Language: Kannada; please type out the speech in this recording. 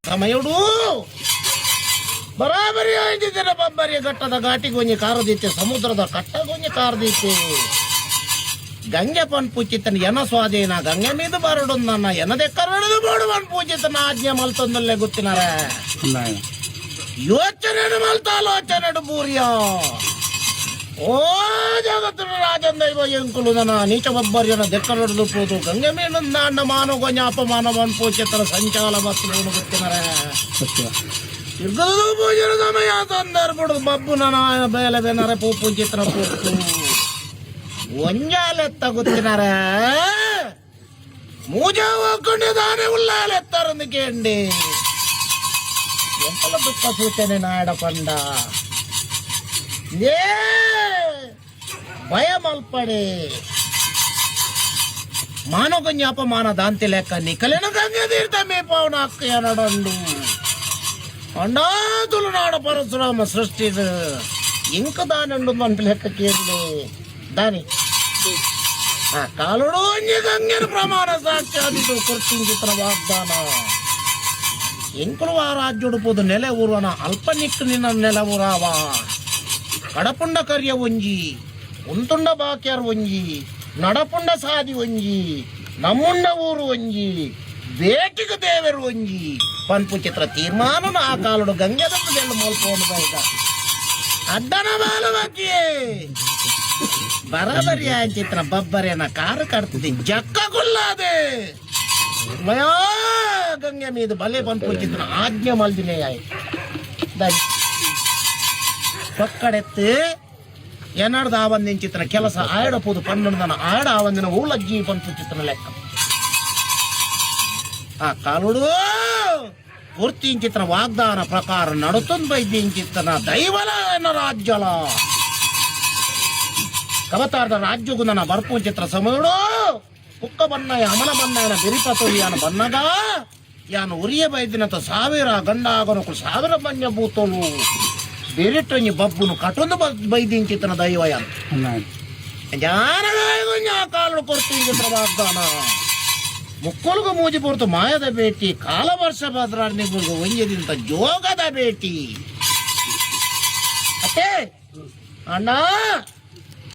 ಸಮಯುಡು ಬರಾಬರಿ ಆಯ್ತಿದ್ದೀರ ಬಬ್ಬರಿ ಘಟ್ಟದ ಘಾಟಿಗೊಂಜಿ ಕಾರದೀತೆ ಸಮುದ್ರದ ಕಟ್ಟಗೊಂಜಿ ಕಾರದೀತೆ ಗಂಗೆ ಪನ್ ಪೂಚಿತನ ಎನ ಸ್ವಾಧೀನ ಗಂಗೆ ಮೀದು ಬರಡು ನನ್ನ ಎನದೆ ಕರಡದು ಬೋಡುವನ್ ಪೂಜಿತನ ಆಜ್ಞೆ ಮಲ್ತೊಂದಲ್ಲೇ ಗೊತ್ತಿನಾರ ಯೋಚನೆ ಮಲ್ತಾಲೋಚನೆ ಬೂರ್ಯ ಓ ಜಗತ್ತಿನ ರಾಜನ್ ದೈವ ಎಂಕುಲುದನ ನೀಚ ಬಬ್ಬರ್ಯನ ದೆಕ್ಕರಡು ಪೋದು ಗಂಗೆ ಮೀನಂದ ಅಣ್ಣ ಮಾನವ ಜ್ಞಾಪಮಾನವನ್ ಪೂಚಿತನ ಸಂಚಾಲ ಬಸ್ಸು ಗೊತ್ತಿನಾರ ಇರ್ಗದು ಪೂಜನ ಸಮಯ ಸಂದರ್ಭ ಬಬ್ಬು ನನ್ನ ಬೇಲೆ ಬೇನಾರೆ ಪೂ ಪೂಜಿತನ ಪೂತು ಒಂಜಾಲೆತ್ತ ಗೊತ್ತಿನಾರ ಮೂಜ ಹೋಗ್ಕೊಂಡಿದ್ದಾನೆ ಉಲ್ಲಾಲೆತ್ತರಂದುಕೇಂಡಿ ಎಂತಲ ದುಃಖ ಸೂಚನೆ ನಾಡ ಪಂಡ ಏ ಭಯ ಮಲ್ಪಡೆ ಮಾನವ ಅಪಮಾನ ದಾಂತಿ ಲೆಕ್ಕ ನಿಕಲಿನ ಗಂಗೆ ತೀರ್ಥ ಮೇ ಪವನ ಅಕ್ಕಯ್ಯ ನಡಂಡು ಅಂಡಾದುಲು ನಾಡ ಪರಶುರಾಮ ಸೃಷ್ಟಿದ ಇಂಕ ದಾನಂಡು ಮಂಟ ಲೆಕ್ಕ ಕೇಳಿ ದಾನಿ ಆ ಕಾಲುಡು ಗಂಗೆನ ಪ್ರಮಾಣ ಸಾಕ್ಷಾದಿತು ಕೃಷ್ಣ ಚಿತ್ರ ವಾಗ್ದಾನ ಎಂಕುಲು ಆ ರಾಜ್ಯುಡುಪುದು ನೆಲೆ ಊರ್ವನ ಅಲ್ಪ ನಿಕ್ಕು ನಿನ್ನ ನೆಲ ಊರಾವ ಕಡಪುಂಡ ಕರ್ಯ ಒಂಜಿ ಉಂತುಂಡ ಬಾಕ್ಯಾರ್ ಒಂಜಿ ನಡಪುಂಡ ಸಾದಿ ಒಂಜಿ ನಮ್ಮುಂಡ ಊರು ಒಂಜಿ ಬೇಟಿಗೆ ದೇವರು ಒಂಜಿ ಪನ್ಪು ಚಿತ್ರ ತೀರ್ಮಾನ ಆ ಕಾಲುಡು ಗಂಗೆದ ಮೋಲ್ಕೊಂಡು ಬೈದ ಅಡ್ಡನ ಬಾಲು ಬಾಕಿಯೇ ಬರಬರಿ ಆ ಚಿತ್ರ ಬಬ್ಬರೇನ ಕಾರು ಕಟ್ತಿದ್ದೆ ಜಕ್ಕ ಗುಲ್ಲಾದೆ ಮಯಾ ಗಂಗೆ ಮೀದು ಬಲೆ ಪನ್ಪು ಚಿತ್ರ ಆಜ್ಞೆ ಮಲ್ದಿನೇ ಆಯ್ತು ಪಕ್ಕಡೆತ್ತು ಎನ್ನಡ್ದು ಆ ಒಂದಿನ ಚಿತ್ರ ಕೆಲಸ ಆಡಪೋದು ಪನ್ನೊಂದನ ಆಡ ಆ ಒಂದಿನ ಊಳಜ್ಜಿ ಪನ್ಪು ಚಿತ್ರ ಲೆಕ್ಕ ಆ ಕಾಲುಡು ಪೂರ್ತಿ ಚಿತ್ರ ವಾಗ್ದಾನ ಪ್ರಕಾರ ನಡುತ್ತೊಂದು ಬೈದ್ಯ ಚಿತ್ರನ ದೈವಲ ಎನ್ನ ರಾಜ್ಯಲ ಕವತಾರ್ದ ರಾಜ್ಯಗೂ ನನ್ನ ಬರ್ಪು ಚಿತ್ರ ಸಮಯಡು ಕುಕ್ಕ ಬನ್ನಯ ಅಮಲ ಬನ್ನಯನ ಬಿರಿಪತೊಲಿಯನ ಬನ್ನಗ ಯಾನು ಉರಿಯ ಬೈದಿನತ ಸಾವಿರ ಗಂಡ ಆಗನಕು ಸಾವಿರ ಬನ್ಯ ಬೂತೋಲು ಬೇರಿಟ್ಟೊಂಜಿ ಬಬ್ಬುನು ಕಟೊಂದು ಬೈದಿನ ಚಿತ್ರನ ದೈವ ಜಾನಗಾಯ ಕಾಲು ಕೊಡ್ತೀನಿ ಚಿತ್ರ ವಾಗ್ದಾನ ಮುಕ್ಕೊಲ್ಗು ಮೂಜಿ ಪೊರ್ತು ಮಾಯದ ಭೇಟಿ ಕಾಲ ವರ್ಷ ಭದ್ರಾಣಿಗೂ ಒಂಜದಿಂದ ಜೋಗದ ಭೇಟಿ ಅತ್ತೆ ಅಣ್ಣ